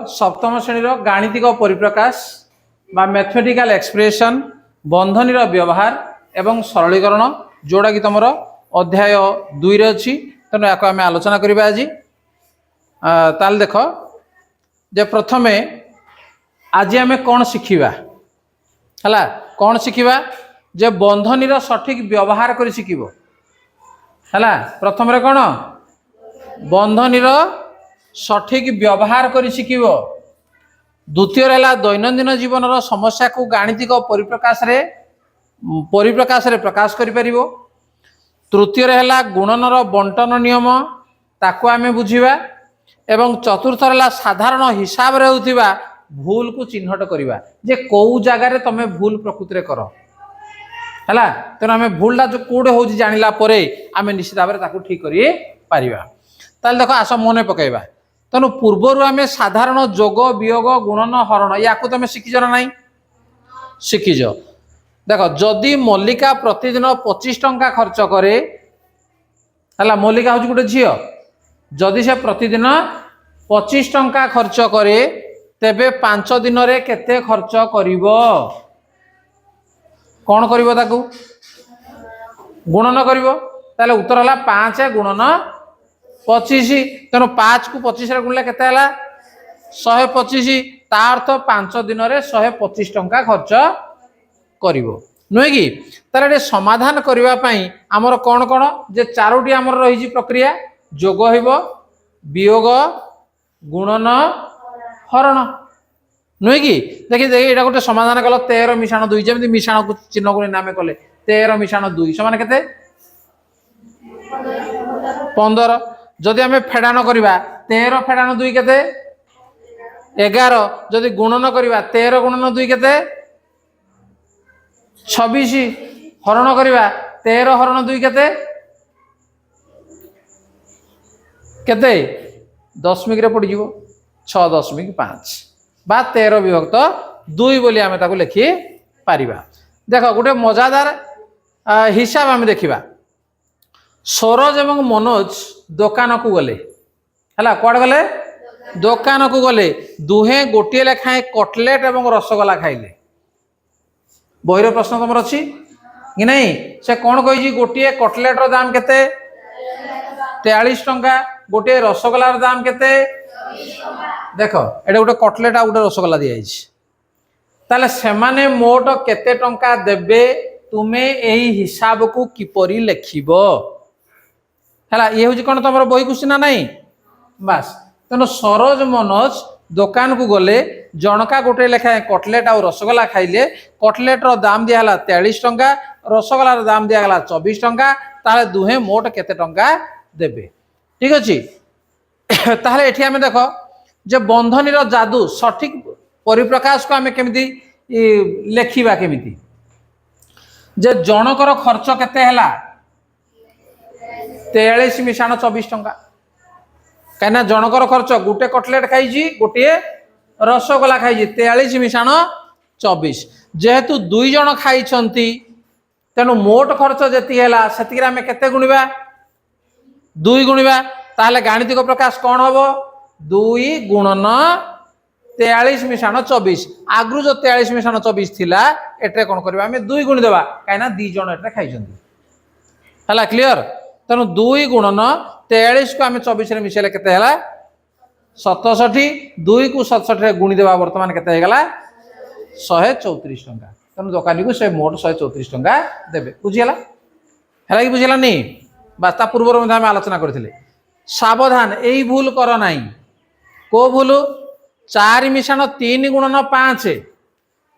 सप्तम श्रेणी गाणितिक परिप्रकाश बा मैथमेटिकल एक्सप्रेशन बंधनी व्यवहार एवं सरलीकरण जोड़ा कि तुम अध्याय 2 रे अच्छी तेणु या आम आलोचना करवा आज ताल देख जे प्रथमे आज आम कौन शिखा है कौन शिखा जे बंधनी सठिक व्यवहार कर शिखब है प्रथम कौन बंधनी सठिक व्यवहार कर शिखब द्वितीय दैनंदिन जीवन समस्या को गाणितिक परिप्रकाश रे प्रकाश करि परिबो। तृतीय गुणनर बंटन नियम ताको आमे बुझिबा एवं चतुर्थ साधारण हिसाब रे होतिबा भूल को चिन्हट करिबा जे को जगह रे तमे भूल प्रकृति रे करो हैला तेना आमे भूलटा जो कोडे होजी जानिला परे आमे निश्चित भाव रे ताको ठीक करि परिबा। ताल देखो आस मने पकेबा तेणु पूर्वर आम साधारण जोग वियोग गुणन हरण या तुम शिखिज ना ना शिखिज देख जदि मल्लिका प्रतिदिन 25 टंका खर्च करे है मल्लिका हूँ गोटे झील जदि से प्रतिदिन 25 टंका खर्च करे तेबे 5 दिन रे केते खर्च करिवो कौन करिवो ताकू गुणन करिवो ताले उत्तर हला 5 गुणन 25 तेणु 5 को 25 रे गुणले केते हला 125 ता अर्थ 5 दिन रे 125 टंका खर्च करिवो नुहे कि तारे समाधान करबा पई हमर कोन कोन जे चारोटी हमर रही प्रक्रिया जोग होइबो वियोग गुणन हरण नुहे कि देखि एटा गोटे समाधान कल 13 मिशाण 2 जेमि मिशाण को चिन्ह को नामे कले 13 मिशाण 2 समान केते 15 जदि आम फेड़ान करवा 13 फेड़ान 2 केते 11 जदि गुणन करवा 13 गुणन 2 केते 26 हरण करवा 13 हरण 2 केते केते दशमिक रे पड़ जीवो 6.5 बा 13 विभक्त 2 बोली आम ताको लिखि पारिबा। देख गोटे मजादार हिसाब आम देखिबा सरोज एवं मनोज दुकान को गले है कौड़ गले दुकान को गले दुहे गोटे लेखाएं कटलेट एवं रसगोला खाइले बहिर प्रश्न तुम अच्छी कि नहीं से कौन कही गोटे कटलेट दाम केते 43 टंका गोटे रसगोलार दाम केते देख एटा गोटे कटलेट आ गोटे रसगोला दिया ताले सेमाने मोट केते टंका देबे तुमे एही हिसाब को किपरि लेखिबो है ये हूँ कौन तुम बही कुछ ना नहीं बास तेणु सरोज मनोज दुकान को गले जनका गोटे लेखाएं कटलेट आ रसगोला खाइले कटलेटर दाम दिया 43 टंका रसगोलार दाम दिया 24 टंका ताले दुहे मोट केते टंका देबे ठीक अच्छे ताहले एठी आमे देखो जे बंधनी जादू सठिक परिप्रकाश को आमे केमिति लेखिबा केमिति जे जनकर खर्च केते हला 43 मिशाण 24 टंका कहीं जनकर खर्च गोटे कटलेट खाई गोटे रसगोला खाई 43 मिशाण 24 जेहेतु 2 जन खाई तेणु मोट खर्च जी है आम के गुणवा 2 गुणवा ताहले गाणितिक प्रकाश कौन हम 2 गुणन 43 मिशाण 24 आगु जो 43 मिशाण 24 थिला एटे कौन करबा आम 2 गुणिदेवा कहीं 2 जन एटे खाई है क्लियर तेणु 2 गुणन 43 को आम 24 रे मिसेले केते हला 67 2 को 67 रे गुणिदेवा वर्तमान केते हेगला 134 टंका तेणु दुकानी को से मोट 134 टंका देबे बुझियला हैला कि बुझियला नहीं बास्ता पूर्व में आलोचना करथिले सावधान एई भूल कर नाही को भूल 4 मिशाण 3 गुणन 5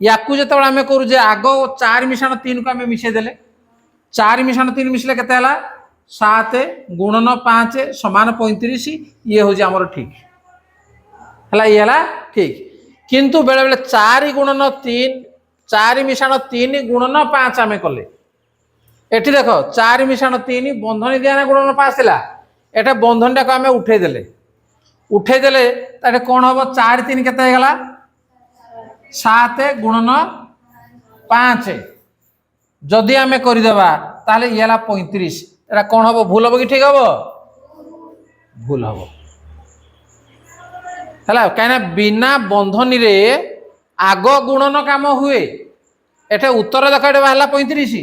याकू जेतबे आमे करू जे आगो 4 मिशाण 3 को आमे मिसे देले 4 मिशाण 3 मिसले केते हला 7 गुणन 5 समान 35 ये हूँ आमर ठीक है ये है ठीक किंतु बेले बेले 4 गुणन 3 4 मिशाण 3 गुणन 5 आम कले एठी देख 4 मिशाण 3 बंधनी दिया गुणन 5 थिला एटा बंधन टाक आम उठे देले ताटे कौन हम 4 3 केते हेगला 7 गुणन 5 जदि आम करदेबा ताले ये 35 एटा कौन हम भूल हम कि ठीक हम भूल हम है कहीं बिना बंधनी रे आग गुणन काम हुए एठे उत्तर देख ये बाहर 35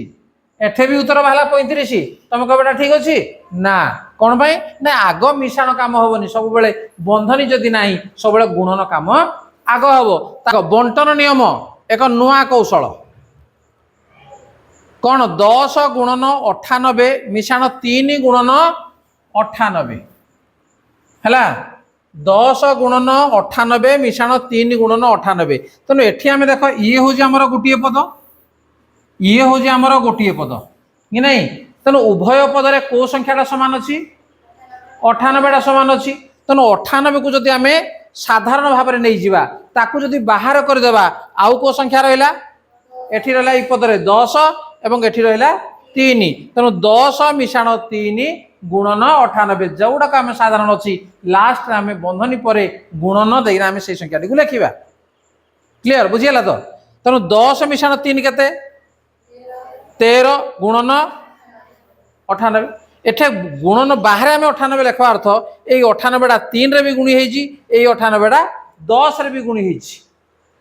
एठे भी उत्तर बाहर 35 तुम कह ठीक अच्छे ना कौन पाई ना आग मिशाण काम हेनी सब बेले बंधनी जदि ना सब गुणन काम आग हम बंटन नियम एक नुआ कौशल कौन 10 गुणन 98 मिशाण 3 गुणन 98 है 10 गुणन 98 मिशाण 3 गुणन 98 तेणु एठी आम देख ये हूँ आमर गोटे पद ये हूँ आमर गोटे पद कि नहीं तेणु उभय पदरे कौ संख्याटा सामान अच्छी 98टा सामान अच्छी तेणु 98 को जदि आम साधारण भाव में नहीं जावा ताकू जदि बाहर करदेवा आउ कौ संख्या रहा एठी रहा ये पदरे 10 एवं एठी रहा 3 तेणु 10 मिशाण 3 गुणन 98 जोड़ाक आम साधारण अच्छी लास्ट आम बंधनी पर गुणन देना आम से संख्या टी लिखा क्लीयर बुझीगला तो तेणु 10 मिशाण 3 केते 13 गुणन 98 एठे गुणन बाहर आम 98 लिखा अर्थ ये 98टा 3 रे भी गुणी होती 98टा 10 रे भी गुणी होती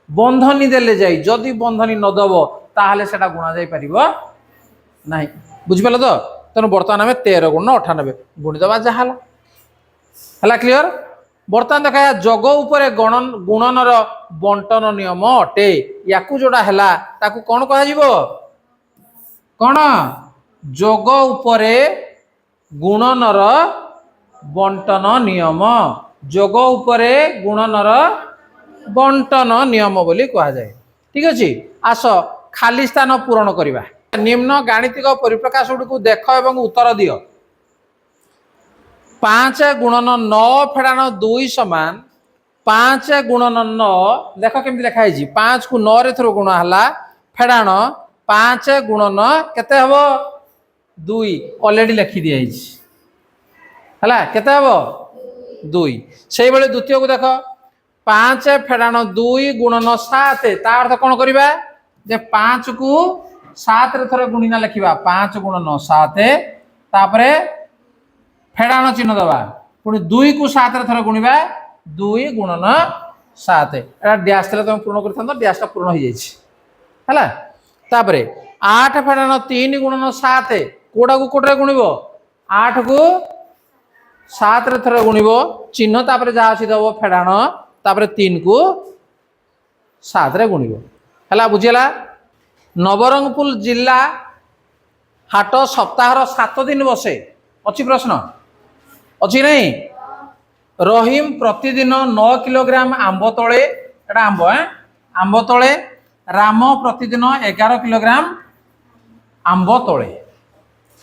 बंधनी देले जाई जदि बंधनी नदब ताहले सेटा गुणा जाई परिबो नाही बुझिपाल तो तेणु बर्तमान आम 13 गुण 98 गुणीदबा जहाँ है क्लीयर बर्तमान देखा जग उपरे गुणनर बंटन नियम अटे या जोड़ा है ताकू कौन कह कौन जग उपरे गुणनर बंटन नियम जग उपरे गुणनर बंटन नियम बोली कह जाए ठीक अच्छे आस खाली स्थान पूरण करवा निम्न गाणितिक परिप्रकाश गुड़ी देख एवं उत्तर दियो 5 गुणन 9 फेड़ाण 2 समान 5 गुणन 9 देख केमती लिखाई 5 को 9 रे थरो गुण है फेड़ाण 5 गुणन केते हबो 2 ऑलरेडी लिखि दिया है केते हबो 2 से बेले द्वितीय को देख 5 फेड़ाण 2 गुणन 7 ता अर्थ कौन करवा जे 5 को 7 रे थरे गुणिना लिखा 5 गुणन 7 तापरे फेड़ाण चिन्ह दबा पुणी 2 को 7 रे थरे गुणिबा 2 गुणन 7 एटा डैश तले तुम पूर्ण करथन डैश ता पूर्ण हो जाइछि हला तापरे 8 फेड़ाण 3 गुणन 7 कोडा को कोडरे गुणिबो 8 को 7 रे थरे गुणिबो चिन्ह तापरे जा अछि दबो फेड़ाण तापरे 3 को 7 रे गुणिबो हला बुझिला नवरंगपुर जिला हाट सप्ताहर 7 दिन बसे अच्छी प्रश्न अच्छी नहीं रहीम प्रतिदिन 9 किलोग्राम आंब तले एटा आंब आंब तले राम प्रतिदिन 11 किलोग्राम आंब तले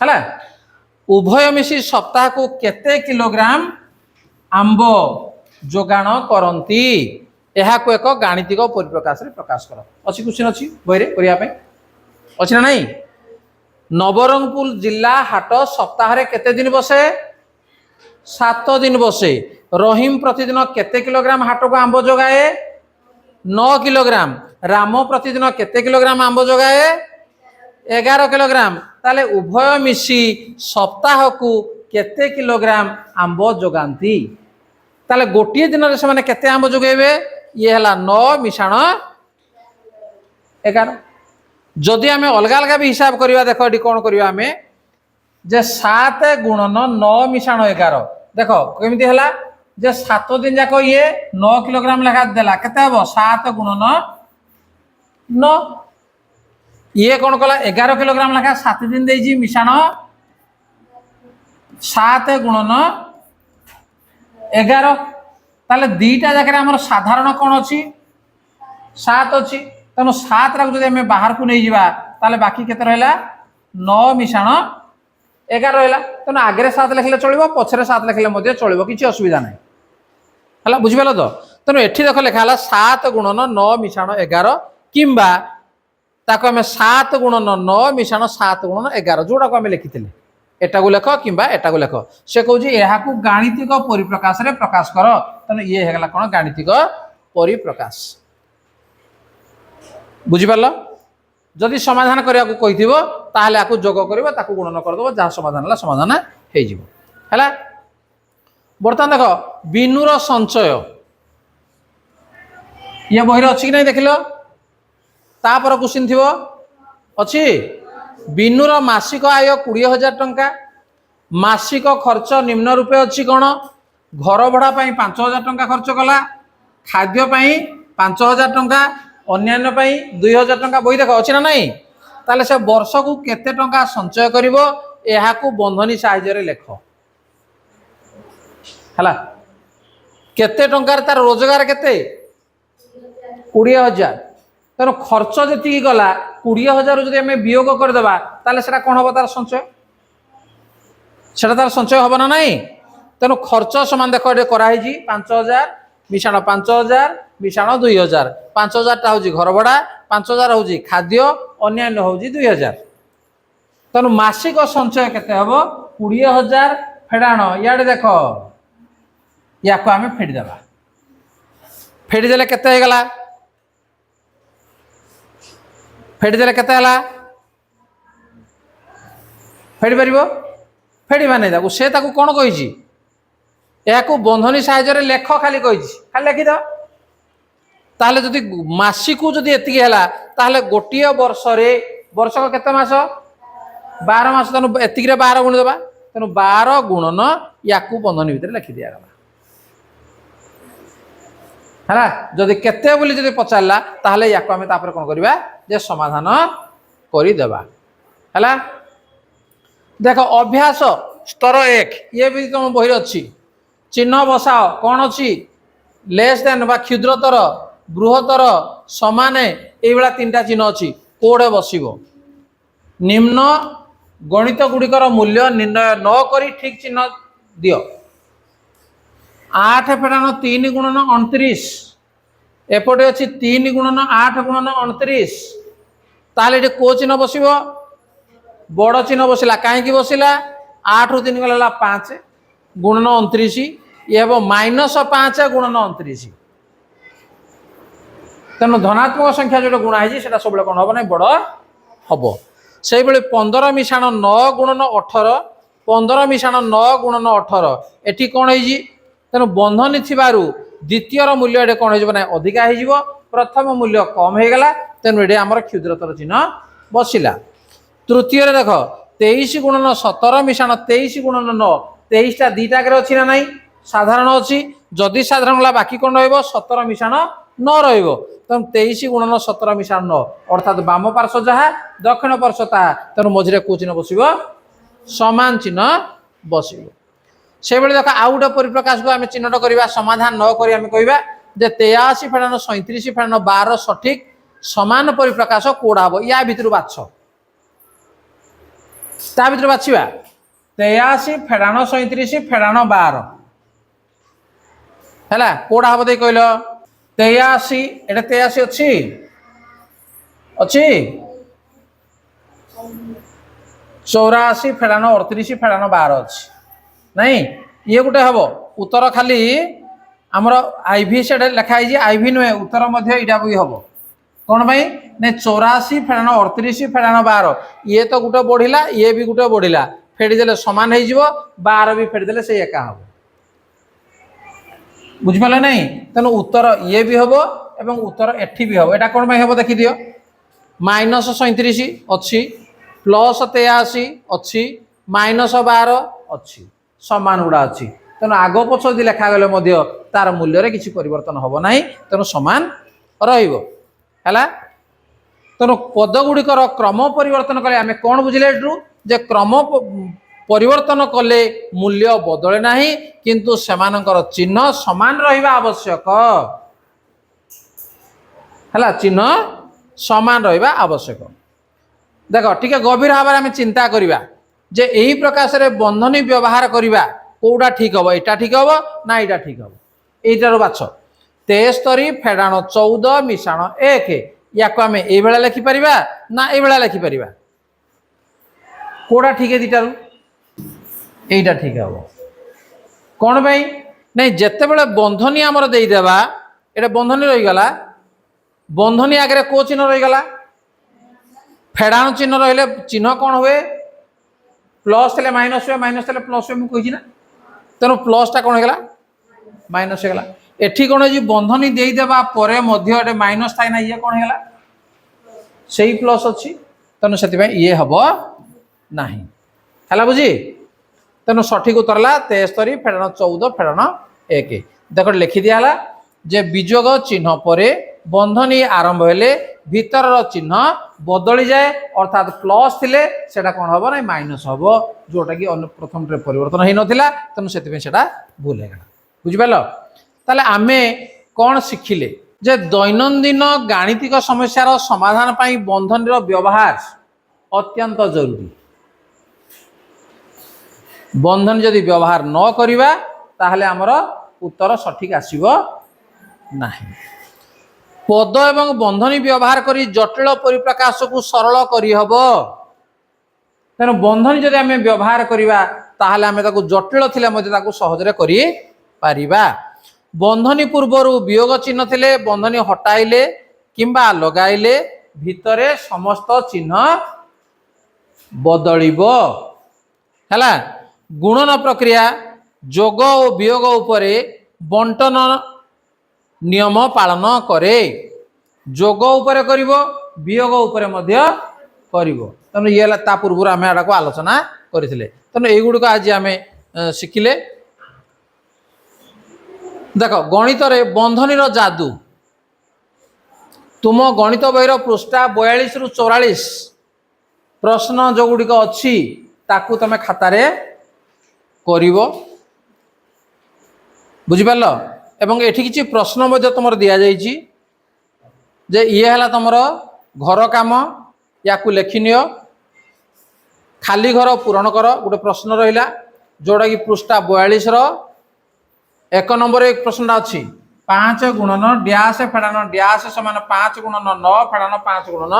है उभय मिसी सप्ताह को केते किलोग्राम आंब जोगाण करती यह को एक गाणितिक परिप्रकाश रे प्रकाश कर अच्छी क्वेश्चन अच्छी बही करने अच्छी ना नहीं नवरंगपुर जिला हाट सप्ताह रे केते दिन बसे 7 दिन बसे रहीम प्रतिदिन केते किलोग्राम हाट को आंब जोगाए 9 किलोग्राम राम प्रतिदिन केते किलोग्राम आंब जोगाए 11 किलोग्राम ताले उभय मिसी सप्ताह को केते किलोग्राम आंब जोगांती ताले गोटे दिन से माने केते आंब जोगेबे ये हला 9 मिशाण 11 जदि आम अलग अलग भी हिसाब करवा देख ये कौन करवा आम जे 7 गुणन 9 मिशाण 11 देख केमती है जे 7 दिन जाक ये 9 किलोग्राम लेखा देला केते हबो 7 गुणन 9 ये कौन कला 11 किलोग्राम लेखा 7 दिन देजी मिशाण 7 गुणन 11 ताले दीटा जाकर आमर साधारण कौन अच्छी 7 अच्छी तेणु 7 राक जब आम बाहर को नहीं जावा ताले बाकी केते रहा 9 मिशाण 11 रहा तेणु आगे 7 लिखले चलो पछरे 7 लिखले चलो किसी असुविधा ना है बुझिपाल तो तेणु एठी देख लिखा 7 गुणन 9 मिशाण 11 किंबा ताको आम 7 गुणन 9 मिशाण 7 गुणन 11 जोड़ा को आम लिखी एटा को लेख किंबा एटा को लेख से कहूँ यह गाणितिक परिप्रकाश रे प्रकाश कर तेणु ये है कौन गाणितिक परिप्रकाश बुझिपाल जदि समाधान करने को कही ताहले आपको जोग कर गुणन करदेव जहाँ समाधान है समाधान है बर्तमान देख बिनुर संचय ये बही अच्छी कि नहीं देख लो तापर क्वेश्चन थी अच्छी बिनुर मासिक आय 20,000 टंका मासिक खर्च निम्न रूपे अच्छी कौन घर भड़ा 5,000 टंका खर्च कला खाद्य 5,000 टंका अन्यान्य 2,000 टंका बही देख अच्छी ना नहीं ताले से वर्ष को केते टंका संचय करिवो एहाकू बंधनी साहाय्य लेख है केते टंकार तार रोजगार केते 20,000 तेणु खर्च जी गला 20,000 जब आम वियोग करदेबा ताले सेटा कौन हम तार संचय सेटा तार संचय हम ना नहीं तेणु खर्च समान देख ये कराई 5,000 मिशाण 5,000 मिशाण 2,000 5,000 टा हूँ घर भड़ा 5,000 हूँ खाद्य अन्यान्य हूँ 2,000 तेणु मासिक संचय केते हम 20,000 फेड़ाण इे देख या आम फेड़देवा फेड़देले केते गला फेड़देले केते हला फेड़ी पारिबो फेड़बा नहीं ताकू से ताकू कौन कही यह बंधनी साहाय्य लेख खाली कही खाली लिखिद ताहले जदि मासिक जदि एतिकी है ताहले गोटे वर्ष वर्षक केते मास 12 मास तेणु एतिक 12 गुण देवा तेणु 12 गुणन या बंधनी भितर लिखि दिगला है जदि केते बोली जदि पचारला ताहले या आम तापर कौन करवा जे समाधान करदेवा है देख अभ्यास स्तर 1 ये भी तुम बही अच्छी चिन्ह बसाओ कौन अच्छी लेस देन बा क्षुद्रतर बृहतर समान ये 3टा चिन्ह अच्छी कोड़े बसिबो निम्न गणित गुड़िकर मूल्य निर्णय न करी ठीक चिन्ह दियो 8 फेड़ाण 3 गुणन 29 एपटे अच्छी 3 गुणन 8 गुणन 29 ताले ये को चिन्ह बसिबो बड़ चिन्ह बसला कहीं बसला 8 रु 3 गला 5 गुणन 29 ये हम -5 गुणन 29 तेणु धनात्मक संख्या जो गुणा है सब कौन हम ना बड़ हम से 15 मिशाण 9 गुणन 18 15 मिशाण 9 गुणन 18 एटी कौन है तेणु बंधनी थिबारु द्वितीय मूल्य ये कौन हो अधिका हो प्रथम मूल्य कम हो गला तेणु ये आमर क्षुद्रतर चिन्ह बसिला तृतीय देख 23 गुणन 17 मिशाण 23 गुणन 9 23टा दीटा अच्छी ना नहीं साधारण अच्छी जदि साधारण गला बाकी कौन रतर मिशाण 9 रो तेणु 23 गुणन 17 मिशाण 9 अर्थात बाम पार्श्व जहाँ दक्षिण पार्श्व ता तेणु मझे कौ चिन्ह बस समान चिन्ह बस से देख आउ गोटे परिप्रकाश को आम चिन्हट करवा समाधान न कर आम कह 83 फेड़ाण 37 फेड़ाण 12 सठिक समान परिप्रकाश कौड़ा हम या भितर बाछ ता भर बाछा 83 फेड़ाण 37 फेड़ाण 12 है कौड़ा हम दे कहल 83 एटा 83 अच्छी अच्छी 84 फेड़ाण 38 फेड़ाण 12 अच्छी नहीं ये गोटे हम उत्तर खाली आमर आईवी से लिखाई आईवी नुहे उत्तर यहाँ भी हम कौन भाई नहीं 84 फेड़ाण 38 फेड़ाण 12 ये तो गोटे बढ़ला ये भी गोटे बढ़ला फेड़ीदे सामान हो 12 भी फेड़ीदे से एका हम बुझिपारे नहीं तेणु उत्तर ये भी हम एवं उत्तर एठी भी हम एटा कौन भाई हम देखी दियो -37 अच्छी +83 अच्छी -12 अच्छी समान गुड़ा अच्छी तेणु आग पछ यदि लेखा गले तार मूल्य किसी परिवर्तन हम ना तेणु समान रहा तेणु पद गुड़िकर क्रम परिवर्तन कले आम कौन बुझे जे क्रम परिवर्तन कले मूल्य बदले ना किंतु सेमानकर चिन्ह समान रहा आवश्यक है चिन्ह समान रहा आवश्यक देख टिके गभीर भाव में चिंता करवा जे यही प्रकार से बंधनी व्यवहार करवा कौटा ठीक हम यहाँ ठीक हम ना यहाँ ठीक हम यहीटार बाछ 73 फेड़ाण 14 मिशाण 1 या आम ये लिखिपर ना ये लिखिपर कौटा ठीक है दीटारू यहीटा ठीक हम कौन भाई नहीं जिते बड़े बंधनी आमर देदेवा ये बंधनी रहीगला बंधनी आगे को चिन्ह रहीगला फेड़ाण चिन्ह रही चिन्ह कौन हुए प्लस थे माइनस हुए माइनस थे प्लस हुए मुझे ना तेणु प्लसटा कौन होगा माइनस होगा एठी कौन जी बंधनी देदेवा पर माइनस थाए ना ये कौन है से प्लस अच्छी तेणु से ये हम ना है बुझी तेणु सठिक उत्तर है 73 फेड़न 14 फेड़न 1 देख लिखि दिया जे विजोग चिन्ह पर बंधनी आरंभ हेले भीतर चिन्ह बदली जाए अर्थात प्लस थिले सेटा कौन हम ना माइनस हम जोटा कि प्रथम परिवर्तन हो नाला तेणु से भूल है बुझिपाल ताले आमे कौन शिखिले जे दैनंदिन गाणितिक समस्यार समाधान पाई बंधनीर व्यवहार अत्यंत जरूरी बंधन जदि व्यवहार न करिबा ताहले हमर उत्तर सठिक आसीबो नाही पद एवं बंधनी व्यवहार करी जटिल परिप्रकाश को सरल करी हबो तेणु बंधनी जदि आमे व्यवहार करिबा ताहले आमे ताकू जटिल थिले मध्ये ताकू सहजरे करी पारिबा बंधनी पूर्वर वियोग चिन्ह थिले बंधनी हटाइले किंबा लगाइले भितरे समस्त चिन्ह बदलिबो हैला गुणन प्रक्रिया जोग और वियोग उपरे बंटन नियम पालन करे जोग उपरे करिवो वियोग उपरे मध्य करिवो तेणु ये ता पूर्व आम एटा को आलोचना करथिले तेणु एई गुडको आज आमे शिखिले देख गणित रे बंधनीर जादू तुम गणित बहीर पृष्ठा 42 रु 44 प्रश्न जो गुड़िक अच्छी ताकू तुम खातार करिवो बुझिपाल एवं एठी किछि प्रश्न मध्य तुमर दिया जाइछि जे ये हला तुमर घर काम याकू लेखिनियो खाली घर पूरण कर गोटे प्रश्न रहिला जोड़ा कि पृष्ठा 42 रो 1 नंबर एक प्रश्न अच्छी 5 गुणन डैश फेड़ान डैश समान 5 गुणन 9 फेड़ान 5 गुणन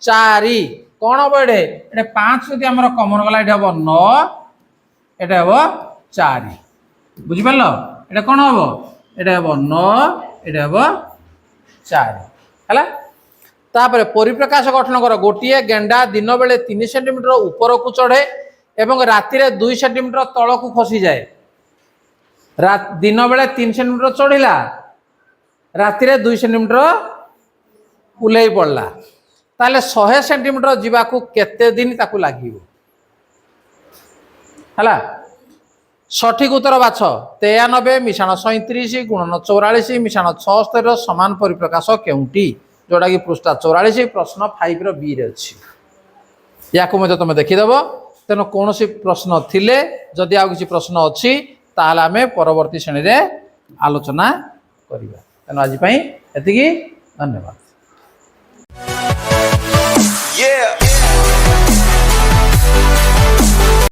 4 कौन हम ये 5 जदि आम कमन गला ये हम 9 ये हम 4 बुझिपार ये कौन हम ये हम 9 ये हम 4 है तापर परिप्रकाश गठन कर गोटे गेंडा दिन बेले 3 सेंटीमीटर ऊपर को चढ़े एवं राति 2 सेंटीमीटर तल को खसी जाए दिन बेले 3 सेंटीमीटर चढ़ला राति 2 सेंटीमीटर उल्लै पड़ला ताले 100 सेंटीमीटर जीवाकू केते दिन ताकू लागिवो हला सठिक उत्तर बाछ 93 मिशाण 37 गुणन 44 मिशाण 76 समान परिप्रकाश केउंटी जोड़ा कि पृष्ठा 44 प्रश्न 5 रो बी रे अछि याकू मते तुम देखिदेव तेनो कौन प्रश्न थिले जदि आ किसी प्रश्न अच्छी ताहले आमे परवर्ती श्रेणी रे आलोचना करिबा तेनो आज पई एतिकी धन्यवाद।